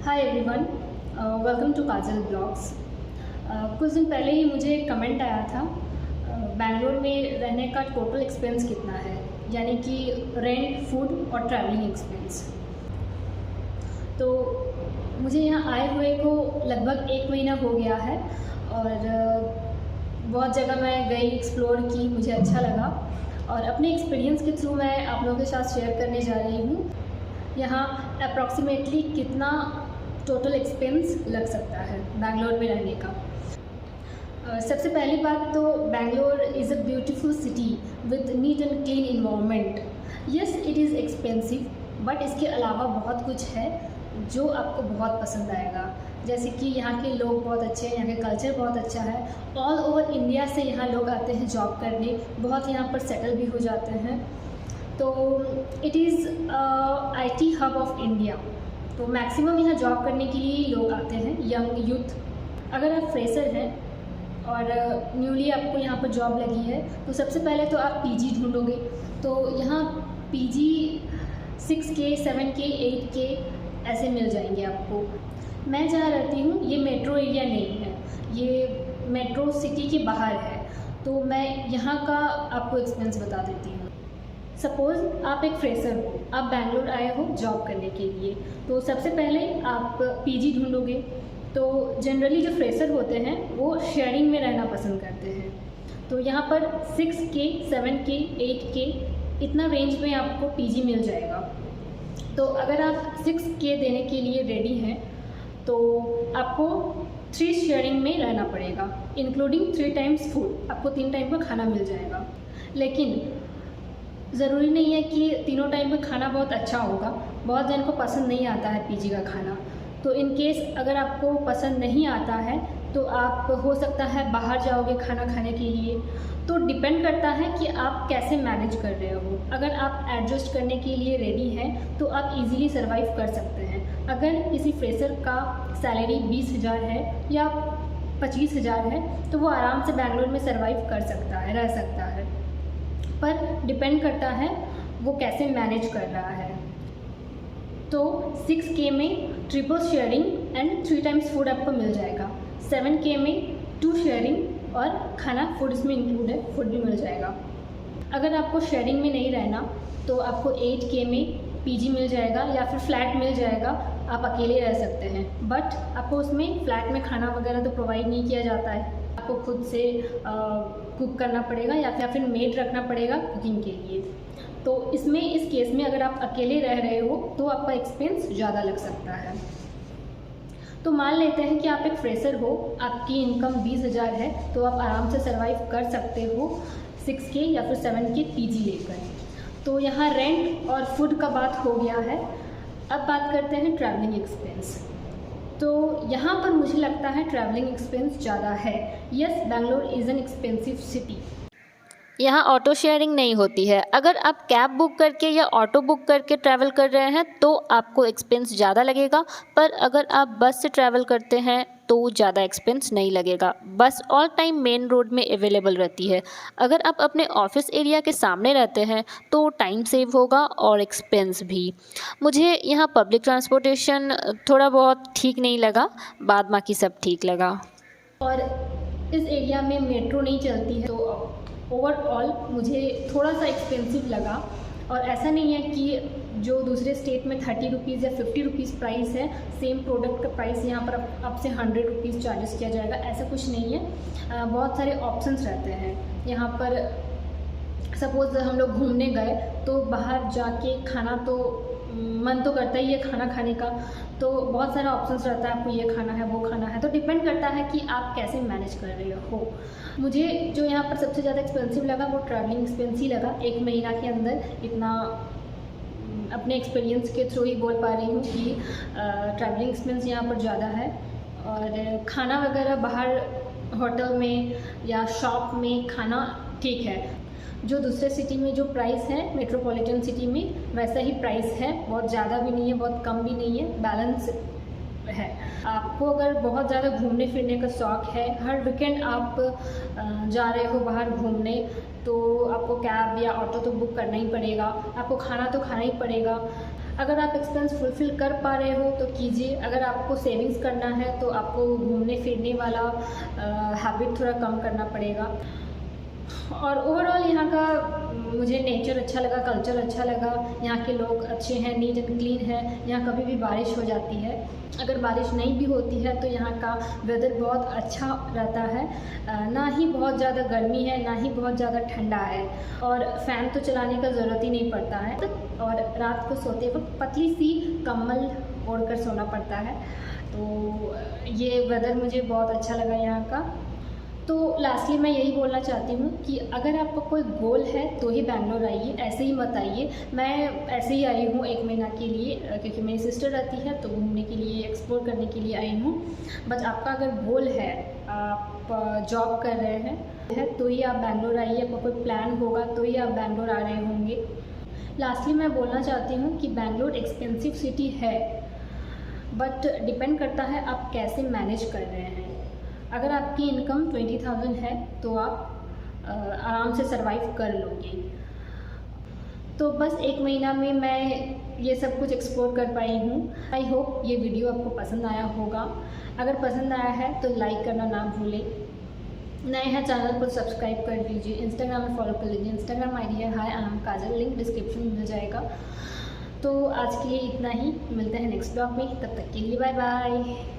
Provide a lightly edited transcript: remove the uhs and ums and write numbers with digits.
Hi everyone, welcome to Kajal blogs. कुछ दिन पहले ही मुझे एक कमेंट आया था, बैंगलोर में रहने का टोटल एक्सपेंस कितना है, यानी कि रेंट, फूड और ट्रैवलिंग एक्सपेंस। तो मुझे यहाँ आए हुए को लगभग 1 महीना हो गया है और बहुत जगह मैं गई, एक्सप्लोर की, मुझे अच्छा लगा और अपने एक्सपीरियंस के थ्रू मैं आप लोगों के साथ शेयर करने जा रही हूँ। यहाँ अप्रॉक्सीमेटली कितना टोटल एक्सपेंस लग सकता है बैंगलोर में रहने का। सबसे पहली बात तो Bangalore is a beautiful city with neat and clean environment. Yes, it is expensive, but इसके अलावा बहुत कुछ है जो आपको बहुत पसंद आएगा। जैसे कि यहाँ के लोग बहुत अच्छे हैं, यहाँ के कल्चर बहुत अच्छा है। ऑल ओवर इंडिया से यहाँ लोग आते हैं जॉब करने, बहुत यहाँ पर सेटल भी हो जाते हैं। तो it is IT hub of India. तो मैक्सिमम यहाँ जॉब करने के लिए लोग आते हैं, यंग यूथ। अगर आप फ्रेशर हैं और न्यूली आपको यहाँ पर जॉब लगी है तो सबसे पहले तो आप PG ढूंढोगे। तो यहाँ PG 6K, 7K, 8K ऐसे मिल जाएंगे आपको। मैं जहाँ रहती हूँ ये मेट्रो एरिया नहीं है, ये मेट्रो सिटी के बाहर है। तो मैं यहाँ का आपको एक्सपेंस बता देती हूँ। सपोज़ आप एक फ्रेशर हो, आप बैंगलोर आए हो जॉब करने के लिए, तो सबसे पहले आप PG ढूंढोगे। तो जनरली जो फ्रेशर होते हैं वो शेयरिंग में रहना पसंद करते हैं। तो यहाँ पर 6K, 7K, 8K इतना रेंज में आपको PG मिल जाएगा। तो अगर आप 6K देने के लिए रेडी हैं तो आपको 3 शेयरिंग में रहना पड़ेगा, इंक्लूडिंग 3 टाइम्स फूड। आपको 3 टाइम का खाना मिल जाएगा। लेकिन ज़रूरी नहीं है कि तीनों टाइम का खाना बहुत अच्छा होगा। बहुत जन को पसंद नहीं आता है PG का खाना। तो इन केस अगर आपको पसंद नहीं आता है तो आप हो सकता है बाहर जाओगे खाना खाने के लिए। तो डिपेंड करता है कि आप कैसे मैनेज कर रहे हो। अगर आप एडजस्ट करने के लिए रेडी हैं तो आप इजीली सर्वाइव कर सकते हैं। अगर किसी फ्रेशर का सैलरी 20,000 है या 25,000 है तो वो आराम से बैंगलोर में सर्वाइव कर सकता है, रह सकता है। पर डिपेंड करता है वो कैसे मैनेज कर रहा है। तो 6K में triple sharing and 3 times food आपको मिल जाएगा। 7K में 2 शेयरिंग और खाना फूड इसमें इंक्लूड है, फूड भी मिल जाएगा। अगर आपको शेयरिंग में नहीं रहना तो आपको 8K में PG मिल जाएगा या फिर फ्लैट मिल जाएगा। आप अकेले रह सकते हैं, बट आपको उसमें फ्लैट में खाना वगैरह तो प्रोवाइड नहीं किया जाता है। आपको खुद से कुक करना पड़ेगा या फिर मेड रखना पड़ेगा कुकिंग के लिए। तो इसमें इस केस में अगर आप अकेले रह रहे हो तो आपका एक्सपेंस ज़्यादा लग सकता है। तो मान लेते हैं कि आप एक फ्रेशर हो, आपकी इनकम 20,000 है तो आप आराम से सर्वाइव कर सकते हो 6K या फिर 7K PG लेकर। तो यहाँ रेंट और फूड का बात हो गया है। अब बात करते हैं ट्रैवलिंग एक्सपेंस। तो यहाँ पर मुझे लगता है ट्रैवलिंग एक्सपेंस ज़्यादा है। Yes, Bangalore is an expensive city. यहाँ ऑटो शेयरिंग नहीं होती है। अगर आप कैब बुक करके या ऑटो बुक करके ट्रैवल कर रहे हैं तो आपको एक्सपेंस ज़्यादा लगेगा, पर अगर आप बस से ट्रैवल करते हैं तो ज़्यादा एक्सपेंस नहीं लगेगा। बस ऑल टाइम मेन रोड में अवेलेबल रहती है। अगर आप अपने ऑफिस एरिया के सामने रहते हैं तो टाइम सेव होगा और एक्सपेंस भी। मुझे यहाँ पब्लिक ट्रांसपोर्टेशन थोड़ा बहुत ठीक नहीं लगा, बाद बाकी सब ठीक लगा। और इस एरिया में मेट्रो नहीं चलती है तो ओवरऑल मुझे थोड़ा सा एक्सपेंसिव लगा। और ऐसा नहीं है कि जो दूसरे स्टेट में 30 रुपीज़ या 50 रुपीज़ प्राइस है, सेम प्रोडक्ट का प्राइस यहाँ पर आपसे 100 रुपीज़ चार्जेस किया जाएगा, ऐसा कुछ नहीं है। बहुत सारे ऑप्शंस रहते हैं यहाँ पर। सपोज़ हम लोग घूमने गए तो बाहर जाके खाना तो मन तो करता ही है खाना खाने का। तो बहुत सारा ऑप्शंस रहता है, आपको ये खाना है, वो खाना है। तो डिपेंड करता है कि आप कैसे मैनेज कर रहे हो। मुझे जो यहाँ पर सबसे ज़्यादा एक्सपेंसिव लगा वो ट्रैवलिंग एक्सपेंस ही लगा। 1 महीना के अंदर इतना अपने एक्सपीरियंस के थ्रू ही बोल पा रही हूँ कि ट्रैवलिंग एक्सपेंस यहाँ पर ज़्यादा है। और खाना वगैरह बाहर होटल में या शॉप में खाना ठीक है। जो दूसरे सिटी में जो प्राइस है मेट्रोपॉलिटन सिटी में वैसा ही प्राइस है, बहुत ज़्यादा भी नहीं है, बहुत कम भी नहीं है, बैलेंस है। आपको अगर बहुत ज़्यादा घूमने फिरने का शौक़ है, हर वीकेंड आप जा रहे हो बाहर घूमने, तो आपको कैब या ऑटो तो बुक करना ही पड़ेगा। आपको खाना तो खाना ही पड़ेगा। अगर आप एक्सपेंस फुलफ़िल कर पा रहे हो तो कीजिए, अगर आपको सेविंग्स करना है तो आपको घूमने फिरने वाला हैबिट थोड़ा कम करना पड़ेगा। और ओवरऑल यहाँ का मुझे नेचर अच्छा लगा, कल्चर अच्छा लगा, यहाँ के लोग अच्छे हैं, नीट एंड क्लीन है, यहाँ कभी भी बारिश हो जाती है। अगर बारिश नहीं भी होती है तो यहाँ का वेदर बहुत अच्छा रहता है, ना ही बहुत ज़्यादा गर्मी है ना ही बहुत ज़्यादा ठंडा है, और फ़ैन तो चलाने का ज़रूरत ही नहीं पड़ता है। और रात को सोते वक्त पतली सी कंबल ओढ़ कर सोना पड़ता है। तो ये वेदर मुझे बहुत अच्छा लगा यहाँ का। तो लास्टली मैं यही बोलना चाहती हूँ कि अगर आपका कोई गोल है तो ही बैंगलोर आइए, ऐसे ही मत आइए। मैं ऐसे ही आई हूँ 1 महीना के लिए, क्योंकि मेरी सिस्टर रहती है तो घूमने के लिए, एक्सप्लोर करने के लिए आई हूँ। बट आपका अगर गोल है, आप जॉब कर रहे हैं तो ही आप बैंगलोर आइए, आपका कोई प्लान होगा तो ही आप बैंगलोर आ रहे होंगे। लास्टली मैं बोलना चाहती हूँ कि बैंगलोर एक्सपेंसिव सिटी है, बट डिपेंड करता है आप कैसे मैनेज कर रहे हैं। अगर आपकी इनकम 20,000 है तो आप आराम से सरवाइव कर लोगे। तो बस 1 महीना में मैं ये सब कुछ एक्सप्लोर कर पाई हूँ। आई होप ये वीडियो आपको पसंद आया होगा। अगर पसंद आया है तो लाइक करना ना भूलें। नए हैं चैनल को सब्सक्राइब कर दीजिए, इंस्टाग्राम में फॉलो कर लीजिए। इंस्टाग्राम आईडी है hi I am Kajal, link description में मिल जाएगा। तो आज के लिए इतना ही, मिलते हैं नेक्स्ट ब्लॉग में, तब तक के लिए बाय बाय।